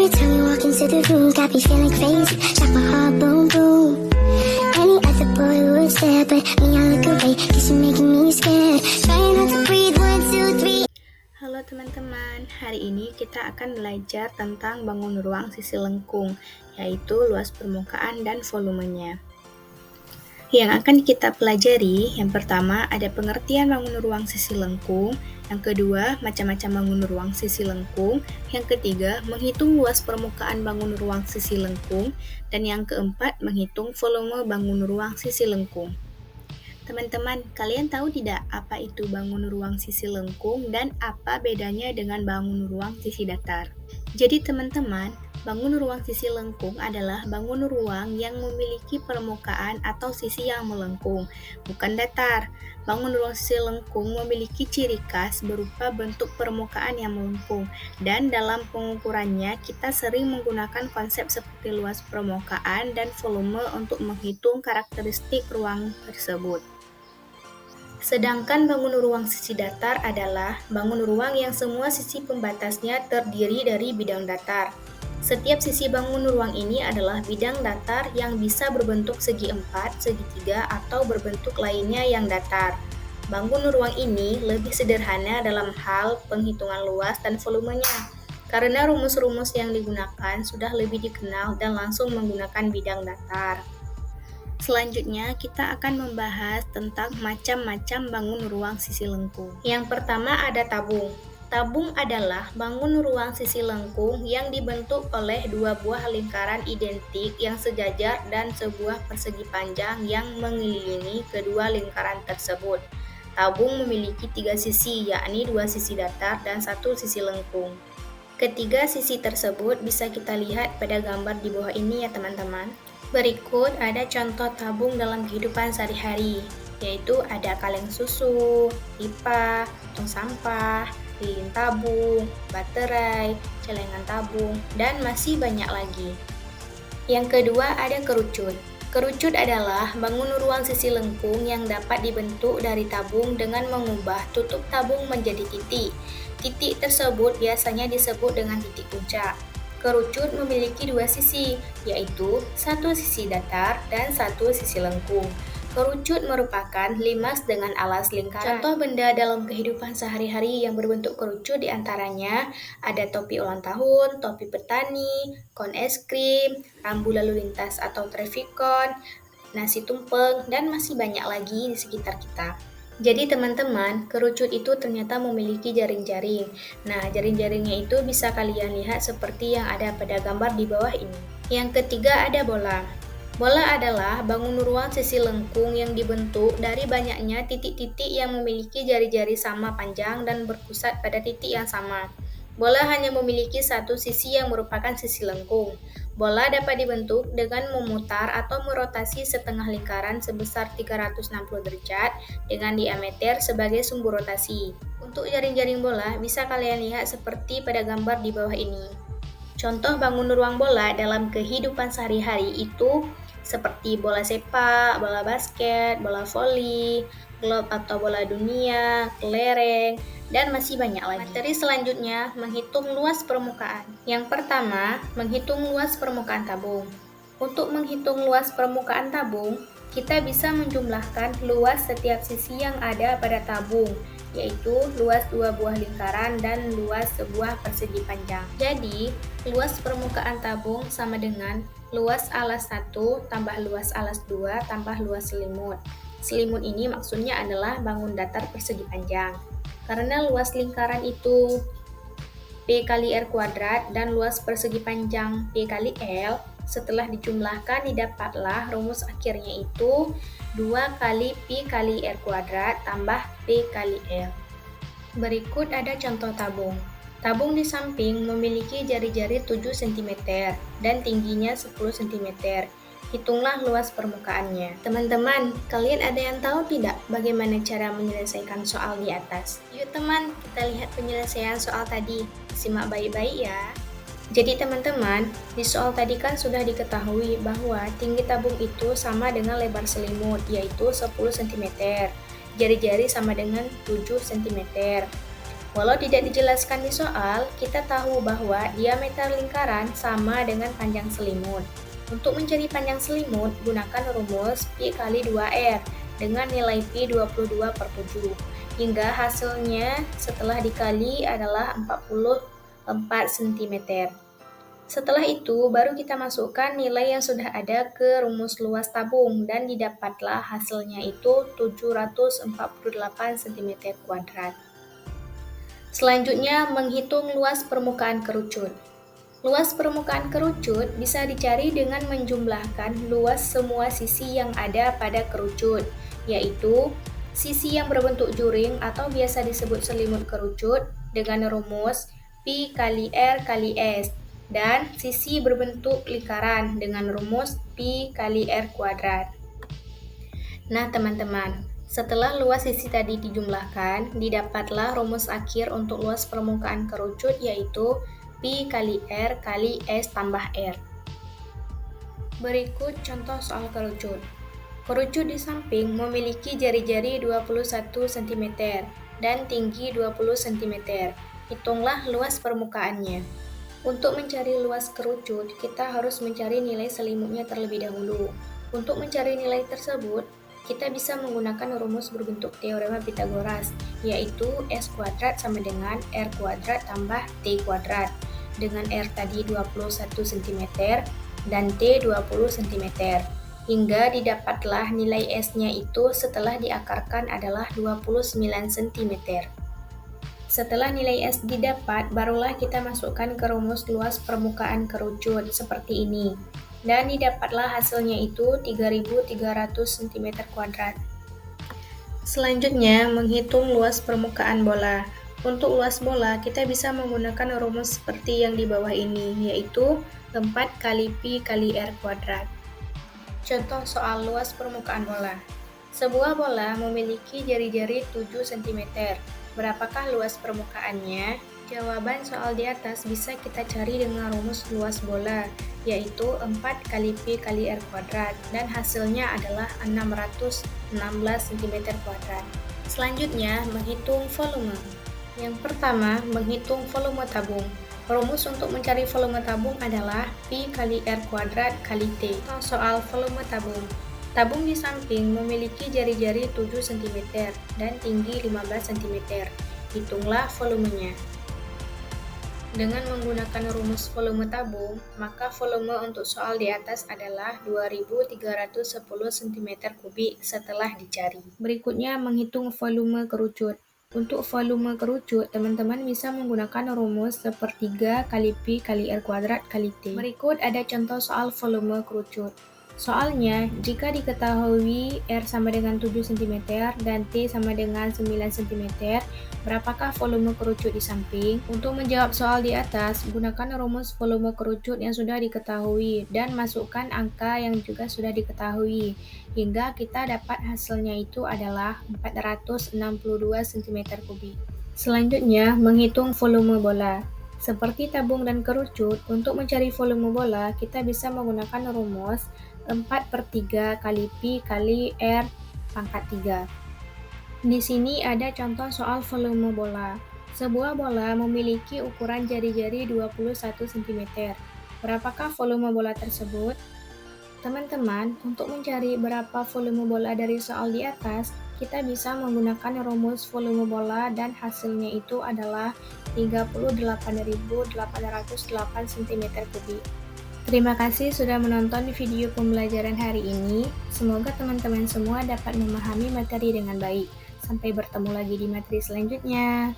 Every time you walk into the room, got me feeling crazy. Like my heart boom boom. Any other boy would stare, but me I look away, 'cause you're making me scared. Trying not to breathe, 1, 2, 3. Halo teman-teman, hari ini kita akan belajar tentang bangun ruang sisi lengkung, yaitu luas permukaan dan volumenya. Yang akan kita pelajari, yang pertama ada pengertian bangun ruang sisi lengkung, yang kedua macam-macam bangun ruang sisi lengkung, yang ketiga menghitung luas permukaan bangun ruang sisi lengkung, dan yang keempat menghitung volume bangun ruang sisi lengkung. Teman-teman, kalian tahu tidak apa itu bangun ruang sisi lengkung dan apa bedanya dengan bangun ruang sisi datar? Jadi teman-teman, bangun ruang sisi lengkung adalah bangun ruang yang memiliki permukaan atau sisi yang melengkung, bukan datar. Bangun ruang sisi lengkung memiliki ciri khas berupa bentuk permukaan yang melengkung, dan dalam pengukurannya kita sering menggunakan konsep seperti luas permukaan dan volume untuk menghitung karakteristik ruang tersebut. Sedangkan bangun ruang sisi datar adalah bangun ruang yang semua sisi pembatasnya terdiri dari bidang datar. Setiap sisi bangun ruang ini adalah bidang datar yang bisa berbentuk segi empat, segitiga, atau berbentuk lainnya yang datar. Bangun ruang ini lebih sederhana dalam hal penghitungan luas dan volumenya, karena rumus-rumus yang digunakan sudah lebih dikenal dan langsung menggunakan bidang datar. Selanjutnya, kita akan membahas tentang macam-macam bangun ruang sisi lengkung. Yang pertama ada tabung. Tabung adalah bangun ruang sisi lengkung yang dibentuk oleh dua buah lingkaran identik yang sejajar dan sebuah persegi panjang yang mengelilingi kedua lingkaran tersebut. Tabung memiliki tiga sisi, yakni dua sisi datar dan satu sisi lengkung. Ketiga sisi tersebut bisa kita lihat pada gambar di bawah ini ya teman-teman. Berikut ada contoh tabung dalam kehidupan sehari-hari, yaitu ada kaleng susu, pipa, tong sampah, lilin tabung, baterai, celengan tabung, dan masih banyak lagi. Yang kedua ada kerucut. Kerucut adalah bangun ruang sisi lengkung yang dapat dibentuk dari tabung dengan mengubah tutup tabung menjadi titik. Titik tersebut biasanya disebut dengan titik puncak. Kerucut memiliki dua sisi, yaitu satu sisi datar dan satu sisi lengkung. Kerucut merupakan limas dengan alas lingkaran. Contoh benda dalam kehidupan sehari-hari yang berbentuk kerucut diantaranya ada topi ulang tahun, topi petani, kon es krim, rambu lalu lintas atau traffic cone, nasi tumpeng, dan masih banyak lagi di sekitar kita. Jadi teman-teman, kerucut itu ternyata memiliki jaring-jaring. Nah, jaring-jaringnya itu bisa kalian lihat seperti yang ada pada gambar di bawah ini. Yang ketiga ada bola. Bola adalah bangun ruang sisi lengkung yang dibentuk dari banyaknya titik-titik yang memiliki jari-jari sama panjang dan berpusat pada titik yang sama. Bola hanya memiliki satu sisi yang merupakan sisi lengkung. Bola dapat dibentuk dengan memutar atau merotasi setengah lingkaran sebesar 360 derajat dengan diameter sebagai sumbu rotasi. Untuk jaring-jaring bola bisa kalian lihat seperti pada gambar di bawah ini. Contoh bangun ruang bola dalam kehidupan sehari-hari itu seperti bola sepak, bola basket, bola voli, globe atau bola dunia, kelereng, dan masih banyak lagi. Materi selanjutnya, menghitung luas permukaan. Yang pertama, menghitung luas permukaan tabung. Untuk menghitung luas permukaan tabung, kita bisa menjumlahkan luas setiap sisi yang ada pada tabung, yaitu luas dua buah lingkaran dan luas sebuah persegi panjang. Jadi, luas permukaan tabung sama dengan luas alas 1 tambah luas alas 2 tambah luas selimut. Selimut ini maksudnya adalah bangun datar persegi panjang. Karena luas lingkaran itu P kali R kuadrat dan luas persegi panjang P kali L, setelah dijumlahkan didapatlah rumus akhirnya itu 2 kali P kali R kuadrat tambah P kali L. Berikut ada contoh tabung. Tabung di samping memiliki jari-jari 7 cm dan tingginya 10 cm. Hitunglah luas permukaannya. Teman-teman, kalian ada yang tahu tidak bagaimana cara menyelesaikan soal di atas? Yuk teman, kita lihat penyelesaian soal tadi. Simak baik-baik ya. Jadi teman-teman, di soal tadi kan sudah diketahui bahwa tinggi tabung itu sama dengan lebar selimut, yaitu 10 cm. Jari-jari sama dengan 7 cm. Walau tidak dijelaskan di soal, kita tahu bahwa diameter lingkaran sama dengan panjang selimut. Untuk mencari panjang selimut, gunakan rumus Pi kali 2R dengan nilai Pi 22/7, hingga hasilnya setelah dikali adalah 44 cm. Setelah itu, baru kita masukkan nilai yang sudah ada ke rumus luas tabung dan didapatlah hasilnya itu 748 cm². Selanjutnya, menghitung luas permukaan kerucut. Luas permukaan kerucut bisa dicari dengan menjumlahkan luas semua sisi yang ada pada kerucut, yaitu sisi yang berbentuk juring atau biasa disebut selimut kerucut dengan rumus Pi kali R kali S, dan sisi berbentuk lingkaran dengan rumus Pi kali R kuadrat. Nah, teman-teman, setelah luas sisi tadi dijumlahkan, didapatlah rumus akhir untuk luas permukaan kerucut, yaitu Pi kali R kali S tambah R. Berikut contoh soal kerucut. Kerucut di samping memiliki jari-jari 21 cm dan tinggi 20 cm. Hitunglah luas permukaannya. Untuk mencari luas kerucut, kita harus mencari nilai selimutnya terlebih dahulu. Untuk mencari nilai tersebut, kita bisa menggunakan rumus berbentuk teorema Pythagoras, yaitu S kuadrat sama dengan R kuadrat tambah T kuadrat, dengan R tadi 21 cm dan T 20 cm, hingga didapatlah nilai S-nya itu setelah diakarkan adalah 29 cm. Setelah nilai S didapat, barulah kita masukkan ke rumus luas permukaan kerucut seperti ini. Dan didapatlah hasilnya itu 3.300 cm². Selanjutnya, menghitung luas permukaan bola. Untuk luas bola, kita bisa menggunakan rumus seperti yang di bawah ini, yaitu 4 kali Pi kali R kuadrat. Contoh soal luas permukaan bola. Sebuah bola memiliki jari-jari 7 cm. Berapakah luas permukaannya? Jawaban soal di atas bisa kita cari dengan rumus luas bola, yaitu 4 kali Pi kali R kuadrat, dan hasilnya adalah 616 cm². Selanjutnya, menghitung volume. Yang pertama, menghitung volume tabung. Rumus untuk mencari volume tabung adalah Pi kali R kuadrat kali T. Soal volume tabung. Tabung di samping memiliki jari-jari 7 cm dan tinggi 15 cm. Hitunglah volumenya. Dengan menggunakan rumus volume tabung, maka volume untuk soal di atas adalah 2.310 cm3 setelah dicari. Berikutnya, menghitung volume kerucut. Untuk volume kerucut, teman-teman bisa menggunakan rumus sepertiga kali Pi kali R kuadrat kali T. Berikut ada contoh soal volume kerucut. Soalnya, jika diketahui R sama dengan 7 cm dan T sama dengan 9 cm, berapakah volume kerucut di samping? Untuk menjawab soal di atas, gunakan rumus volume kerucut yang sudah diketahui dan masukkan angka yang juga sudah diketahui, hingga kita dapat hasilnya itu adalah 462 cm3. Selanjutnya, menghitung volume bola. Seperti tabung dan kerucut, untuk mencari volume bola, kita bisa menggunakan rumus 4/3 kali Pi kali R pangkat 3. Di sini ada contoh soal volume bola. Sebuah bola memiliki ukuran jari-jari 21 cm. Berapakah volume bola tersebut? Teman-teman, untuk mencari berapa volume bola dari soal di atas, kita bisa menggunakan rumus volume bola dan hasilnya itu adalah 38.808 cm3. Terima kasih sudah menonton video pembelajaran hari ini. Semoga teman-teman semua dapat memahami materi dengan baik. Sampai bertemu lagi di materi selanjutnya.